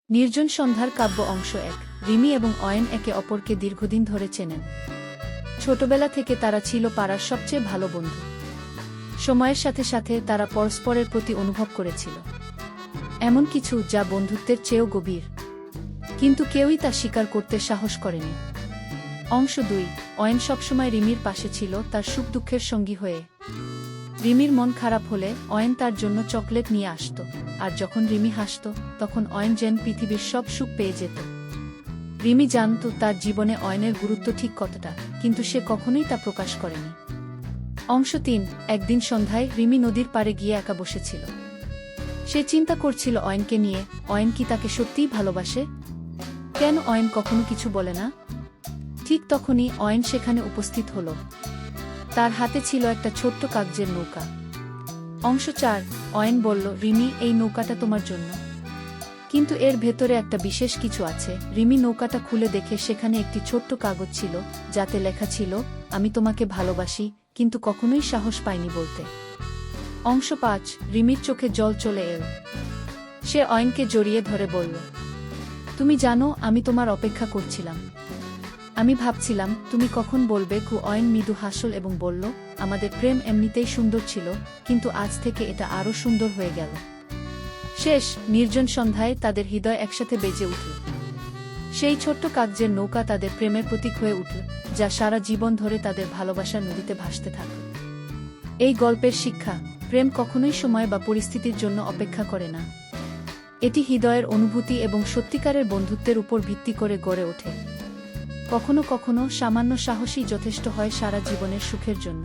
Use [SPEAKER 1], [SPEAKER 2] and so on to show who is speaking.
[SPEAKER 1] নির্জন সন্ধ্যার কাব্য অংশ ১। রিমি এবং অয়ন একে অপরকে দীর্ঘদিন ধরে চেনেন। ছোটবেলা থেকে তারা ছিল পাড়ার সবচেয়ে ভালো বন্ধু। সময়ের সাথে সাথে তারা পরস্পরের প্রতি অনুভব করেছিল এমন কিছু যা বন্ধুত্বের চেয়েও গভীর, কিন্তু কেউই তা স্বীকার করতে সাহস করেনি। অংশ ২। অয়ন সবসময় রিমির পাশে ছিল, তার সুখ দুঃখের সঙ্গী হয়ে। রিমির মন খারাপ হলে অয়ন তার জন্য চকলেট নিয়ে আসত, আর যখন রিমি হাসত তখন অয়ন যেন পৃথিবীর সব সুখ পেয়ে যেত। রিমি জানত তার জীবনে অয়নের গুরুত্ব ঠিক কতটা, কিন্তু সে কখনোই তা প্রকাশ করেনি। অংশ ৩। একদিন সন্ধ্যায় রিমি নদীর পাড়ে গিয়ে একা বসেছিল। সে চিন্তা করছিল অয়নকে নিয়ে। অয়ন কি তাকে সত্যিই ভালোবাসে? কেন অয়ন কখনো কিছু বলে না? ঠিক তখনই অয়ন সেখানে উপস্থিত হল। তার হাতে ছিল একটা ছোট্ট কাগজের নৌকা। অংশ ৪। অয়ন বলল, রিমি, এই নৌকাটা তোমার জন্য, কিন্তু এর ভেতরে একটা বিশেষ কিছু আছে। রিমি নৌকাটা খুলে দেখে সেখানে একটি ছোট্ট কাগজ ছিল, যাতে লেখা ছিল, আমি তোমাকে ভালোবাসি, কিন্তু কখনোই সাহস পাইনি বলতে। অংশ ৫। রিমির চোখে জল চলে এল। সে অয়নকে জড়িয়ে ধরে বলল, তুমি জানো, আমি তোমার অপেক্ষা করছিলাম। আমি ভাবছিলাম তুমি কখন বলবে। অয়ন মৃদু হাসল এবং বলল, আমাদের প্রেম এমনিতেই সুন্দর ছিল, কিন্তু আজ থেকে এটা আরও সুন্দর হয়ে গেল। শেষ। নির্জন সন্ধ্যায় তাদের হৃদয় একসাথে বেজে উঠল। সেই ছোট্ট কাগজের নৌকা তাদের প্রেমের প্রতীক হয়ে উঠল, যা সারা জীবন ধরে তাদের ভালোবাসার নদীতে ভাসতে থাকল। এই গল্পের শিক্ষা, প্রেম কখনোই সময় বা পরিস্থিতির জন্য অপেক্ষা করে না। এটি হৃদয়ের অনুভূতি এবং সত্যিকারের বন্ধুত্বের উপর ভিত্তি করে গড়ে ওঠে। কখনো কখনো সামান্য সাহসই যথেষ্ট হয় সারা জীবনের সুখের জন্য।